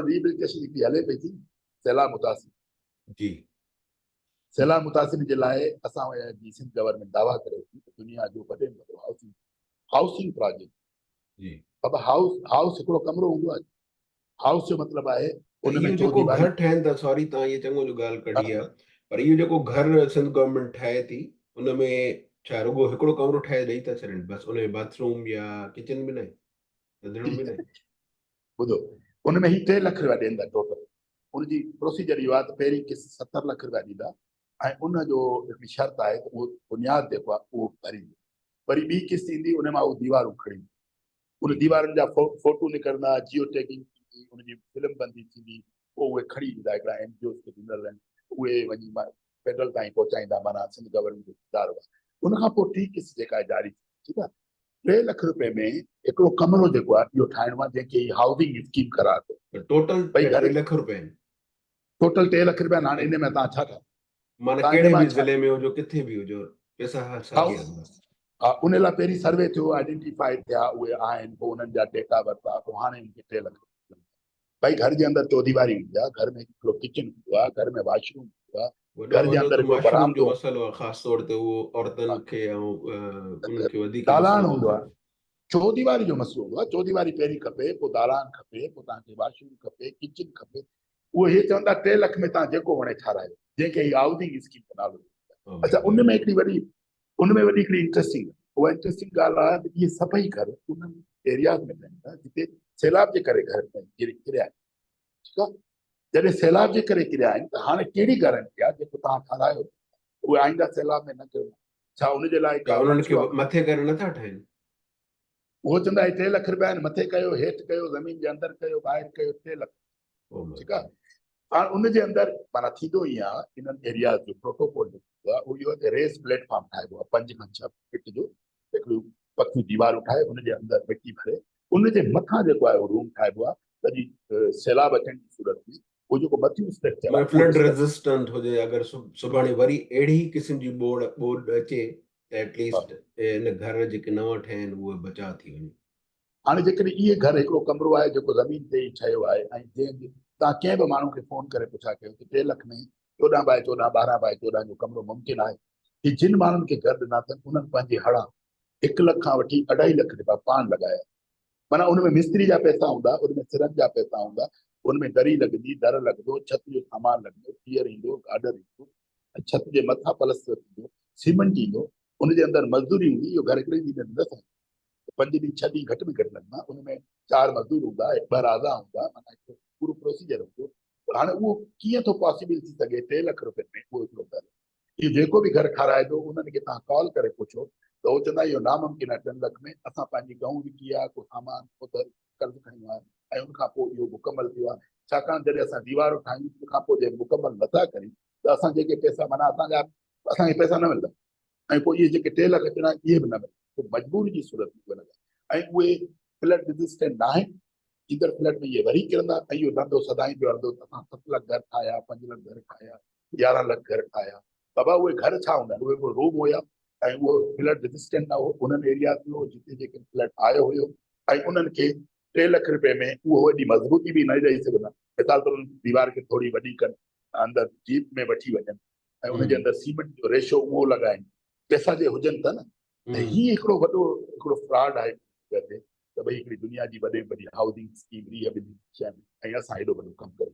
Rehabilitation हिकिड़ी हले पई थी सैलाब मुतासिर जी सैलाब मुतासिर जे लाइ असां जी सिंध गवर्नमेंट दावा करे थी त दुनिया जो वॾे में वॾो हाउसिंग प्रोजेक्ट जी अब हाउस हिकिड़ो कमरो हूंदो आहे हाउस जो मतिलबु आहे त उन में इहो जेको चौदीवारी घर ठहनि था, सॉरी तव्हां इहे चङो जो ॻाल्हि कढी आहे, पर इहो जेको घर सिंध गवर्नमेंट ठाहे थी उन में छा रुॻो हिकिड़ो कमरो ठाहे ॾेई था छॾनि बसि, उन में बाथरूम या किचन बि न आहे, रंधिणो बि न आहे? ॿुधो उन में ही 3 लख रुपया ॾियनि था टोटल। उनजी प्रोसीजर इहो आहे त पहिरीं किस्त 70 लख रुपया ॾींदा ऐं उन जो हिकिड़ी शर्त आहे त उहो बुनियादु जेको आहे उहो भरींदो, वरी ॿी किस्त ईंदी उन मां उहो दीवारूं खणी उन दीवारुनि जा फोटो निकिरंदा, जियो टैगिंग थींदी, उनजी फिल्म बंदी थींदी, पोइ उहे खणी ईंदा हिकिड़ा NGO खे ॾिनल आहिनि, उहे वञी फेडरल ताईं पहुचाईंदा, माना सिंध गवर्नमेंट जो इदारो आहे। उनखां पोइ टी किस्त जेका आहे जारी थी, ठीकु आहे। 3 लख रुपए में हिकिड़ो कमरो जेको आहे इहो ठाहिणो आहे जंहिंखे हाउसिंग स्कीम करार थो। टोटल भई घर 3 लख रुपए आहिनि? टोटल 3 लख रुपया। हाणे इन में तव्हां छा ठाहियो? माना कहिड़े बि ज़िले में हुजो, किथे बि हुजो, पैसा साॻिया हूंदा? हा, उन लाइ पहिरीं सर्वे थियो, आइडेंटिफाई थिया, उहे आहिनि, पोइ उन्हनि जा डेटा वरिता, पोइ हाणे उनखे 3 लख। भाई घर जे अंदरि चौदीवारी हूंदी आहे, घर में हिकिड़ो किचन हूंदो आहे, घर में वॉशरूम हूंदो आहे, घर जे अंदरि हिकिड़ो वॉशरूम जो बरामदो, मसलो आहे ख़ासि तौर ते उहो औरतुनि खे ऐं उन्हनि खे वधीक दालान मसलो हूंदो आहे। आहे, चौदीवारी जो मसलो हूंदो आहे। चौदीवारी पहिरीं खपे, पोइ दालान खपे, पोइ तव्हांखे वॉशरूम खपे, किचन खपे। उहे हे चवंदा 3 लख में तव्हां जेको वणे ठारायो, जंहिंखे हाउसिंग स्कीम जो नालो। अच्छा, उनमें वॾी हिकिड़ी इंटरेस्टिंग, उहा इंटरेस्टिंग ॻाल्हि आहे त इहे सभई घर उन्हनि एरियाज़ में ठहनि था जिते सैलाब जे करे घर किरिया आहिनि, ठीकु आहे। जॾहिं सैलाब जे करे किरिया आहिनि त हाणे कहिड़ी गारंटी आहे जेको तव्हां ठारायो उहे आईंदा सैलाब में न कयो? छा उनजे लाइ का उन्हनि खे मथे करे नथा ठाहिनि? उहो चवंदा 3 लख रुपया आहिनि, मथे कयो, हेठि कयो, ज़मीन जे अंदरि कयो, ॿाहिरि कयो, 3 लख, ठीकु आहे। हाणे उनजे अंदरि माना थींदो ई आहे, इन्हनि एरियाज़ जो प्रोटोकॉल जेको आहे उहो इहो आहे रेस प्लेटफॉर्म ठाहिबो आहे 5 खां 6 फीट जो, हिकिड़ियूं पकियूं दीवारूं ठाहे उनजे अंदरि मिटी भरे उनजे मथां जेको आहे उहो रूम ठाहिबो आहे, तॾहिं सैलाब अचण जी सूरत में उहो जेको मथियूं स्ट्रक्चर आहे फ्लड रेजिस्टेंट हुजे, अगरि सुभाणे वरी अहिड़ी क़िस्म जी ॿोॾ अचे त एटलीस्ट इन घर जेके नवां ठहिया आहिनि उहे बचाव थी वञे। हाणे जेकॾहिं इहे घर हिकिड़ो कमरो आहे जेको ज़मीन ते ई ठहियो आहे ऐं जंहिं तव्हां कंहिं बि माण्हू खे फोन करे पुछा कयो कि 3 लख में 14 बाय 14 12 बाय 14 जो कमरो मुमकिन आहे? कि जिन माण्हुनि खे घर ॾिना अथनि उन्हनि पंहिंजी हड़ा 1 लख खां वठी 2.5 लख रुपया पाण लॻाया, माना उनमें मिस्त्री जा पैसा हूंदा, उनमें सिरनि जा पैसा हूंदा, उनमें दरी लॻंदी, दर लॻंदो, छत जो सामान लॻंदो, टीयर ईंदो, गाडर ईंदो, छत जे मथां प्लस्तर थींदो, सीमेंट ईंदो, उनजे अंदरि मज़दूरी हूंदी। इहो घर हिकिड़े ॾींहं में न ठहंदो, 5 ॾींहं 6 ॾींहं घटि में घटि लॻंदा, उनमें 4 मज़दूर हूंदा, 2 राज़ा हूंदा, माना पूरो प्रोसीजर हूंदो। हाणे उहो कीअं थो पॉसिबल थी सघे 3 लख रुपए में उहो हिकिड़ो घर? इहो जेको बि घर ठाराए थो उन्हनि खे तव्हां कॉल करे पुछो त उहो चवंदा इहो नामुमकिन आहे 3 लख में, असां पंहिंजी गऊं विकी आहे, को सामान कर्ज़ खयूं आहे ऐं उनखां पोइ इहो मुकमल थियो आहे। छाकाणि जॾहिं असां दीवारूं ठाहियूं उनखां पोइ जे मुकमल नथा करियूं त असां जेके पैसा माना असांखे पैसा न मिलंदा ऐं पोइ इहे जेके 3 लख ॾिना इहे बि न मिलंदा, मजबूरी जी सूरत में लॻा ऐं उहे फ्लड रेजिस्टेंट न आहिनि। ईंदड़ फ्लड में इहे वरी किरंदा ऐं इहो धंधो सदाईं पियो हलंदो। असां 7 लख घर ठाहिया, 5 लख घर ठाहिया, 11 लख घर ठाहिया, बाबा उहे घर छा हूंदा आहिनि? उहे हिकिड़ो रूम हुया ऐं उहो फ्लड रेजिस्टेंट न हो, उन्हनि एरियाज़ में हो जिते जेके फ्लड आयो हुयो ऐं उन्हनि खे 3 लख रुपए में उहो एॾी मज़बूती बि न ॾेई सघंदा। मिसाल तौर दीवार खे थोरी वॾी कनि, अंदरि जीप में वठी वञनि ऐं उनजे अंदरि सीमेंट जो रेशो उहो लॻाइनि, पैसा जे हुजनि था न। त हीअ हिकिड़ो वॾो हिकिड़ो फ्रॉड आहे त भई हिकिड़ी दुनिया जी वॾे में वॾी हाउसिंग स्कीम रिहेबिलिटेशन ऐं असां हेॾो वॾो कमु करे